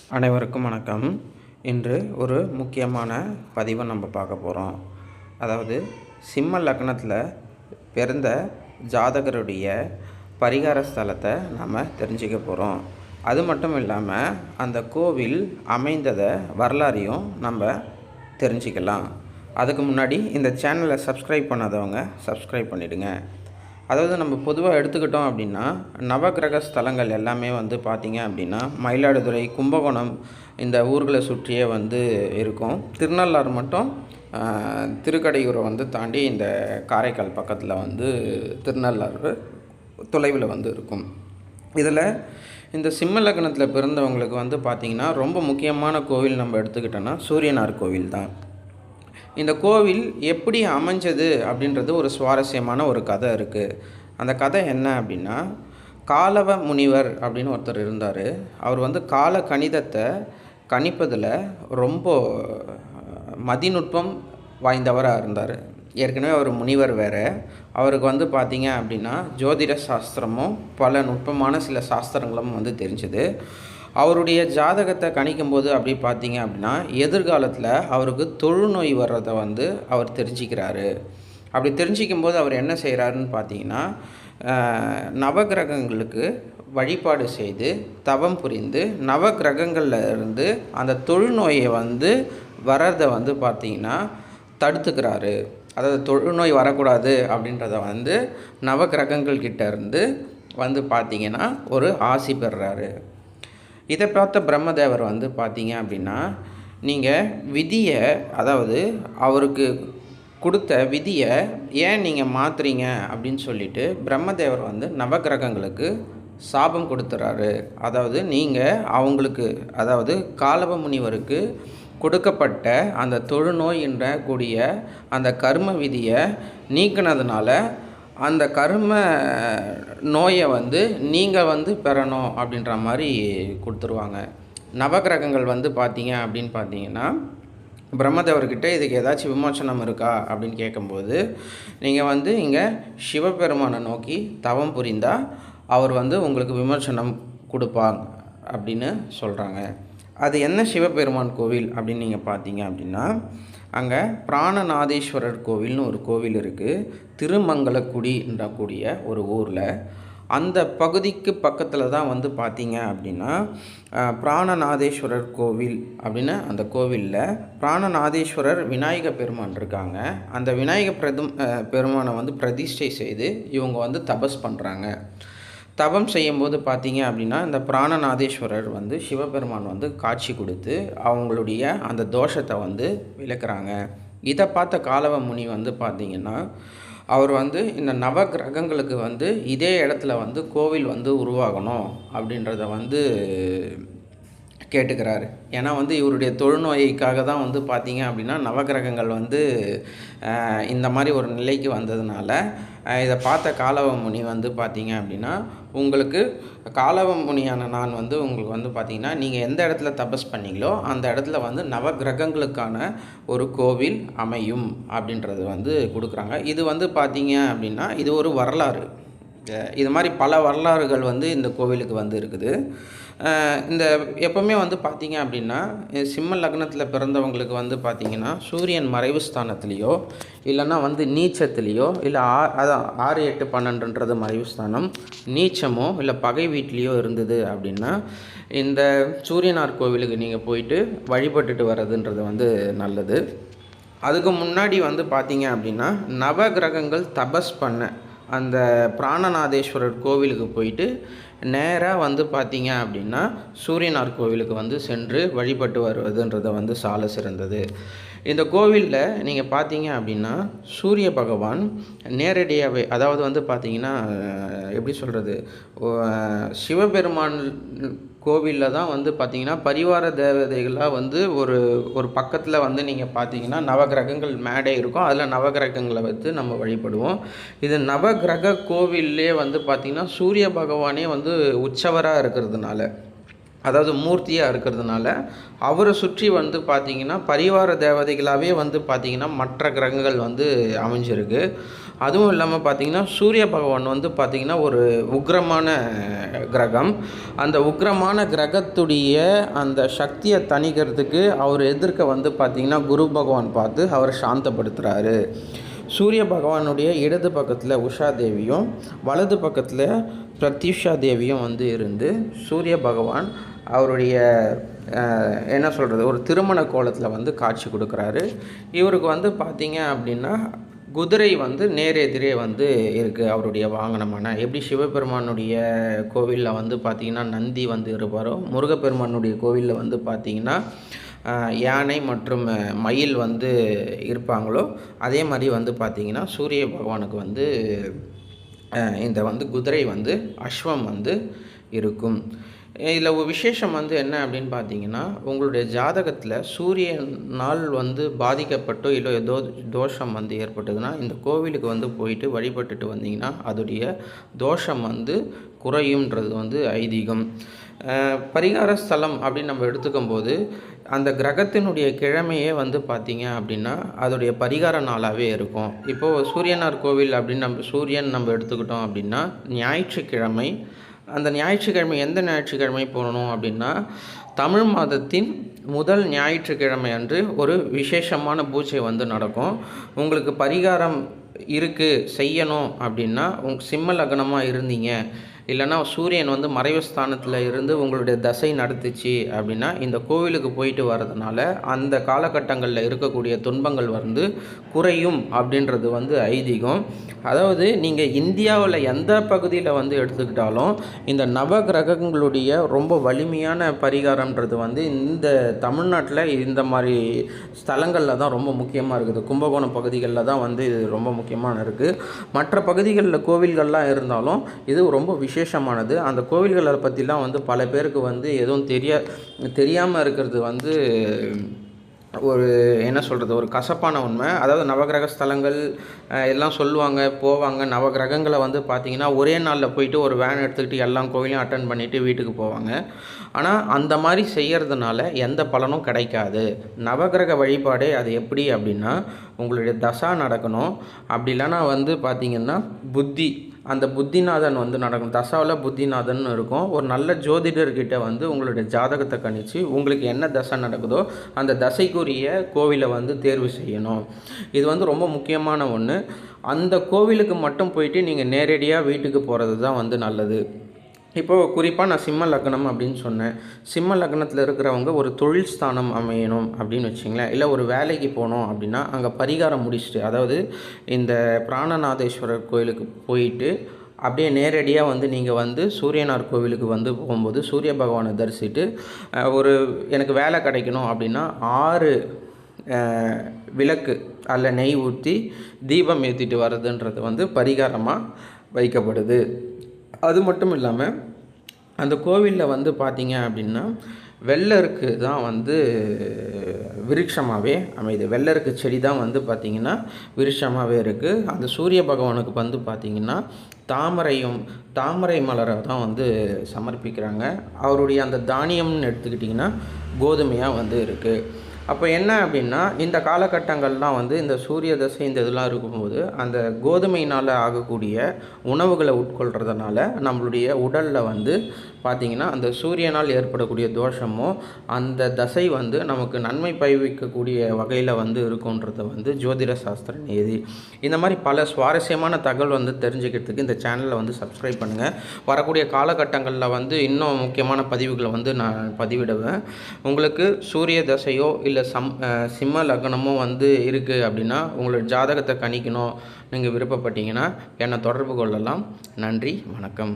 அனைவருக்கும் வணக்கம். இன்று ஒரு முக்கியமான பதிவை நம்ம பார்க்க போகிறோம். அதாவது சிம்ம லக்னத்தில் பிறந்த ஜாதகருடைய பரிகார ஸ்தலத்தை நம்ம தெரிஞ்சுக்க போகிறோம். அது மட்டும் இல்லாமல் அந்த கோவில் அமைந்ததை வரலாறையும் நம்ம தெரிஞ்சுக்கலாம். அதுக்கு முன்னாடி இந்த சேனலை சப்ஸ்கிரைப் பண்ணாதவங்க சப்ஸ்கிரைப் பண்ணிவிடுங்க. அதாவது நம்ம பொதுவாக எடுத்துக்கிட்டோம் அப்படின்னா நவகிரக ஸ்தலங்கள் எல்லாமே பார்த்திங்க அப்படின்னா மயிலாடுதுறை, கும்பகோணம் இந்த ஊர்களை சுற்றியே இருக்கும். திருநள்ளாறு மட்டும் திருக்கடையூரை தாண்டி இந்த காரைக்கால் பக்கத்தில் திருநள்ளாறு தொலைவில் இருக்கும். இதில் இந்த சிம்ம லக்னத்தில் பிறந்தவங்களுக்கு பார்த்திங்கன்னா ரொம்ப முக்கியமான கோவில் நம்ம எடுத்துக்கிட்டோன்னா சூரியனார் கோவில் தான். இந்த கோவில் எப்படி அமைஞ்சது அப்படின்றது ஒரு சுவாரஸ்யமான ஒரு கதை இருக்குது. அந்த கதை என்ன அப்படின்னா, காலவ முனிவர் அப்படின்னு ஒருத்தர் இருந்தார். அவர் கால கணிதத்தை கணிப்பதில் ரொம்ப மதிநுட்பம் வாய்ந்தவராக இருந்தார். ஏற்கனவே அவர் முனிவர் வேறு. அவருக்கு பார்த்திங்க அப்படின்னா ஜோதிட சாஸ்திரமும் பல நுட்பமான சில சாஸ்திரங்களும் தெரிஞ்சுது. அவருடைய ஜாதகத்தை கணிக்கும்போது அப்படி பார்த்திங்க அப்படின்னா எதிர்காலத்தில் அவருக்கு தொழுநோய் வர்றதை அவர் தெரிஞ்சுக்கிறாரு. அப்படி தெரிஞ்சிக்கும்போது அவர் என்ன செய்கிறாருன்னு பார்த்தீங்கன்னா, நவகிரகங்களுக்கு வழிபாடு செய்து தவம் புரிந்து நவகிரகங்களில் இருந்து அந்த தொழுநோயை வர்றதை பார்த்திங்கன்னா தடுத்துக்கிறாரு. அதாவது தொழுநோய் வரக்கூடாது அப்படின்றத நவகிரகங்கள்கிட்ட இருந்து பார்த்திங்கன்னா ஒரு ஆசி பெறுறாரு. இதை பார்த்த பிரம்மதேவர் பார்த்தீங்க அப்படின்னா, நீங்கள் விதியை, அதாவது அவருக்கு கொடுத்த விதியை ஏன் நீங்கள் மாற்றுறீங்க அப்படின்னு சொல்லிட்டு பிரம்மதேவர் நவகிரகங்களுக்கு சாபம் கொடுத்துறாரு. அதாவது நீங்கள் அவங்களுக்கு, அதாவது காலவ முனிவருக்கு கொடுக்கப்பட்ட அந்த தொழுநோய் என்ற கூடிய அந்த கர்ம விதியை நீக்கினதுனால அந்த கர்ம நோயை நீங்கள் பெறணும் அப்படின்ற மாதிரி கொடுத்துருவாங்க. நவகிரகங்கள் பார்த்தீங்க அப்படின்னு பார்த்தீங்கன்னா பிரம்மதேவர்கிட்ட இதுக்கு ஏதாச்சும் விமோசனம் இருக்கா அப்படின்னு கேட்கும்போது, நீங்கள் இங்கே சிவபெருமானை நோக்கி தவம் புரிந்தால் அவர் உங்களுக்கு விமோசனம் கொடுப்பாங்க அப்படின்னு சொல்கிறாங்க. அது என்ன சிவபெருமான் கோவில் அப்படின்னு நீங்கள் பார்த்தீங்க அப்படின்னா, அங்கே பிராணநாதேஸ்வரர் கோவில்னு ஒரு கோவில் இருக்குது. திருமங்கலக்குடின்ற கூடிய ஒரு ஊரில். அந்த பகுதிக்கு பக்கத்தில் தான் பார்த்தீங்க அப்படின்னா பிராணநாதேஸ்வரர் கோவில் அப்படின்னு அந்த கோவிலில் பிராணநாதேஸ்வரர் விநாயக பெருமான் இருக்காங்க. அந்த விநாயக பெருமானை பிரதிஷ்டை செய்து இவங்க தபஸ் பண்ணுறாங்க. தவம் செய்யும்போது பார்த்தீங்க அப்படின்னா இந்த பிராணநாதேஸ்வரர் சிவபெருமான் காட்சி கொடுத்து அவங்களுடைய அந்த தோஷத்தை விளக்குறாங்க. இதை பார்த்த காலவ முனி பார்த்திங்கன்னா அவர் இந்த நவகிரகங்களுக்கு இதே இடத்துல கோவில் உருவாகணும் அப்படின்றத கேட்டுக்கிறாரு. ஏன்னா இவருடைய தொழுநோய்க்காக தான் பார்த்தீங்க அப்படின்னா நவகிரகங்கள் இந்த மாதிரி ஒரு நிலைக்கு வந்ததுனால இதை பார்த்த காலவ முனி பார்த்தீங்க அப்படின்னா, உங்களுக்கு காலவ முனியான நான் உங்களுக்கு பார்த்தீங்கன்னா நீங்கள் எந்த இடத்துல தபஸ் பண்ணீங்களோ அந்த இடத்துல நவகிரகங்களுக்கான ஒரு கோவில் அமையும் அப்படின்றது கொடுக்குறாங்க. இது பார்த்தீங்க அப்படின்னா இது ஒரு வரலாறு. இது மாதிரி பல வரலாறுகள் இந்த கோவிலுக்கு இருக்குது. இந்த எப்போவுமே பார்த்தீங்க அப்படின்னா சிம்ம லக்னத்தில் பிறந்தவங்களுக்கு பார்த்தீங்கன்னா சூரியன் மறைவு ஸ்தானத்துலேயோ இல்லைன்னா நீச்சத்துலேயோ இல்லை அதான் 6, 8, 12ன்றது மறைவு ஸ்தானம், நீச்சமோ இல்லை பகை வீட்லேயோ இருந்தது அப்படின்னா இந்த சூரியனார் கோவிலுக்கு நீங்கள் போயிட்டு வழிபட்டுட்டு வர்றதுன்றது நல்லது. அதுக்கு முன்னாடி பார்த்தீங்க அப்படின்னா நவகிரகங்கள் தபஸ் பண்ண அந்த பிராணநாதேஸ்வரர் கோவிலுக்கு போயிட்டு நேராக பார்த்தீங்க அப்படின்னா சூரியனார் கோவிலுக்கு சென்று வழிபட்டு வருவதுன்றது சால சிறந்தது. இந்த கோவிலில் நீங்கள் பார்த்தீங்க அப்படின்னா சூரிய பகவான் நேரடியாகவே, அதாவது பார்த்தீங்கன்னா எப்படி சொல்கிறது, சிவபெருமான் கோவிலில் தான் பார்த்தீங்கன்னா பரிவார தேவதைகளாக ஒரு பக்கத்தில் நீங்கள் பார்த்தீங்கன்னா நவகிரகங்கள் மேடை இருக்கும். அதில் நவகிரகங்களை நம்ம வழிபடுவோம். இது நவகிரக கோவிலே பார்த்தீங்கன்னா சூரிய பகவானே உற்சவராக இருக்கிறதுனால, அதாவது மூர்த்தியாக இருக்கிறதுனால அவரை சுற்றி பார்த்திங்கன்னா பரிவார தேவதைகளாகவே பார்த்திங்கன்னா மற்ற கிரகங்கள் அமைஞ்சிருக்கு. அதுவும் இல்லாமல் பார்த்திங்கன்னா சூரிய பகவான் வந்து பார்த்திங்கன்னா ஒரு உக்கிரமான கிரகம். அந்த உக்கிரமான கிரகத்துடைய அந்த சக்தியை தணிக்கிறதுக்கு அவர் எதிர்க்க வந்து பார்த்திங்கன்னா குரு பகவான் பார்த்து அவர் சாந்தப்படுத்துகிறாரு. சூரிய பகவானுடைய இடது பக்கத்தில் உஷா தேவியும் வலது பக்கத்தில் பிரத்யுஷா தேவியும் வந்து இருந்து சூரிய பகவான் அவருடைய என்ன சொல்கிறது ஒரு திருமண கோலத்தில் வந்து காட்சி கொடுக்குறாரு. இவருக்கு வந்து பார்த்திங்க அப்படின்னா குதிரை வந்து நேரெதிரே வந்து இருக்குது அவருடைய வாகனமான. எப்படி சிவபெருமானுடைய கோவிலில் வந்து பார்த்திங்கன்னா நந்தி வந்து இருப்பாரோ, முருகப்பெருமானுடைய கோவிலில் வந்து பார்த்திங்கன்னா யானை மற்றும் மயில் வந்து இருப்பாங்களோ, அதே மாதிரி வந்து பார்த்திங்கன்னா சூரிய பகவானுக்கு வந்து இந்த வந்து குதிரை வந்து அஸ்வம் வந்து இருக்கும். இதில் ஒரு விசேஷம் வந்து என்ன அப்படின்னு பார்த்தீங்கன்னா, உங்களுடைய ஜாதகத்தில் சூரியனால் வந்து பாதிக்கப்பட்டோ இல்லை ஏதோ தோஷம் வந்து ஏற்பட்டதுன்னா இந்த கோவிலுக்கு வந்து போயிட்டு வழிபட்டுட்டு வந்தீங்கன்னா அதோடைய தோஷம் வந்து குறையும்ன்றது வந்து ஐதீகம். பரிகார ஸ்தலம் அப்படின்னு நம்ம எடுத்துக்கும் போது அந்த கிரகத்தினுடைய கிழமையே வந்து பார்த்திங்க அப்படின்னா அதோடைய பரிகார நாளாகவே இருக்கும். இப்போது சூரியனார் கோவில் அப்படின்னு சூரியன் நம்ம எடுத்துக்கிட்டோம் அப்படின்னா ஞாயிற்றுக்கிழமை, அந்த ஞாயிற்றுக்கிழமை எந்த ஞாயிற்றுக்கிழமை போகணும் அப்படின்னா தமிழ் மாதத்தின் முதல் ஞாயிற்றுக்கிழமை அன்று ஒரு விசேஷமான பூஜை வந்து நடக்கும். உங்களுக்கு பரிகாரம் இருக்குது செய்யணும் அப்படின்னா சிம்ம லக்னமாக இருந்தீங்க, இல்லைனா சூரியன் வந்து மறைவு ஸ்தானத்தில் இருந்து உங்களுடைய தசை நடத்துச்சு அப்படின்னா இந்த கோவிலுக்கு போயிட்டு வர்றதுனால அந்த காலகட்டங்களில் இருக்கக்கூடிய துன்பங்கள் வந்து குறையும் அப்படின்றது வந்து ஐதீகம். அதாவது நீங்கள் இந்தியாவில் எந்த பகுதியில் வந்து எடுத்துக்கிட்டாலும் இந்த நவ கிரகங்களுடைய ரொம்ப வலிமையான பரிகாரம்ன்றது வந்து இந்த தமிழ்நாட்டில் இந்த மாதிரி ஸ்தலங்களில் தான் ரொம்ப முக்கியமாக இருக்குது. கும்பகோணம் பகுதிகளில் தான் வந்து இது ரொம்ப முக்கியமான இருக்குது. மற்ற பகுதிகளில் கோவில்கள்லாம் இருந்தாலும் இது ரொம்ப விசேஷமானது. அந்த கோவில்களை பற்றிலாம் வந்து பல பேருக்கு வந்து எதுவும் தெரியாமல் இருக்கிறது வந்து ஒரு என்ன சொல்கிறது ஒரு கசப்பான உண்மை. அதாவது நவகிரக ஸ்தலங்கள் எல்லாம் சொல்லுவாங்க, போவாங்க. நவகிரகங்களை வந்து பார்த்திங்கன்னா ஒரே நாளில் போயிட்டு ஒரு வேன் எடுத்துக்கிட்டு எல்லா கோவிலையும் அட்டன் பண்ணிவிட்டு வீட்டுக்கு போவாங்க. ஆனால் அந்த மாதிரி செய்கிறதுனால எந்த பலனும் கிடைக்காது. நவகிரக வழிபாடே அது எப்படி அப்படின்னா உங்களுடைய தசா நடக்கணும், அப்படி இல்லைன்னா வந்து பார்த்திங்கன்னா அந்த புத்திநாதன் வந்து நடக்கும். தசாவில் புத்திநாதன் இருக்கும். ஒரு நல்ல ஜோதிடர்கிட்ட வந்து உங்களுடைய ஜாதகத்தை கணிச்சு உங்களுக்கு என்ன தசை நடக்குதோ அந்த தசைக்குரிய கோவிலை வந்து தேர்வு செய்யணும். இது வந்து ரொம்ப முக்கியமான ஒன்று. அந்த கோவிலுக்கு மட்டும் போயிட்டு நீங்கள் நேரடியாக வீட்டுக்கு போகிறது தான் வந்து நல்லது. இப்போது குறிப்பாக நான் சிம்ம லக்னம் அப்படின்னு சொன்னேன். சிம்ம லக்னத்தில் இருக்கிறவங்க ஒரு தொழில் ஸ்தானம் அமையணும் அப்படின்னு வச்சிங்களேன், இல்லை ஒரு வேலைக்கு போகணும் அப்படின்னா அங்கே பரிகாரம் முடிச்சுட்டு, அதாவது இந்த பிராணநாதேஸ்வரர் கோயிலுக்கு போயிட்டு அப்படியே நேரடியாக வந்து நீங்கள் வந்து சூரியனார் கோவிலுக்கு வந்து போகும்போது சூரிய பகவானை தரிசிட்டு எனக்கு வேலை கிடைக்கணும் அப்படின்னா 6 விளக்கு அதில் நெய் ஊற்றி தீபம் ஏற்றிட்டு வர்றதுன்றது வந்து பரிகாரமாக வைக்கப்படுது. அது மட்டும் இல்லாமல் அந்த கோவிலில் வந்து பார்த்திங்க அப்படின்னா வெள்ளருக்கு தான் வந்து விருட்சமாகவே அமையுது. வெள்ளருக்கு செடி தான் வந்து பார்த்திங்கன்னா விருட்சமாகவே இருக்குது. அந்த சூரிய பகவானுக்கு வந்து பார்த்திங்கன்னா தாமரை மலரை தான் வந்து சமர்ப்பிக்கிறாங்க. அவருடைய அந்த தானியம்னு எடுத்துக்கிட்டிங்கன்னா கோதுமையாக வந்து இருக்குது. அப்போ என்ன அப்படின்னா இந்த காலகட்டங்கள்லாம் வந்து இந்த சூரிய தசை இந்த இதெல்லாம் இருக்கும்போது அந்த கோதுமையினால் ஆகக்கூடிய உணவுகளை உட்கொள்கிறதுனால நம்மளுடைய உடலில் வந்து பார்த்திங்கன்னா அந்த சூரியனால் ஏற்படக்கூடிய தோஷமோ அந்த தசை வந்து நமக்கு நன்மை பயவிக்கக்கூடிய வகையில் வந்து இருக்குன்றத வந்து ஜோதிட சாஸ்திர நியதி. இந்த மாதிரி பல சுவாரஸ்யமான தகவல் வந்து தெரிஞ்சுக்கிறதுக்கு இந்த சேனலை வந்து சப்ஸ்கிரைப் பண்ணுங்கள். வரக்கூடிய காலகட்டங்களில் வந்து இன்னும் முக்கியமான பதிவுகளை வந்து நான் பதிவிடுவேன். உங்களுக்கு சூரிய தசையோ இல்லை சிம்ம லக்னமும் வந்து இருக்குது அப்படின்னா உங்களோட ஜாதகத்தை கணிக்கணும் நீங்கள் விருப்பப்பட்டீங்கன்னா என்னை தொடர்பு கொள்ளலாம். நன்றி, வணக்கம்.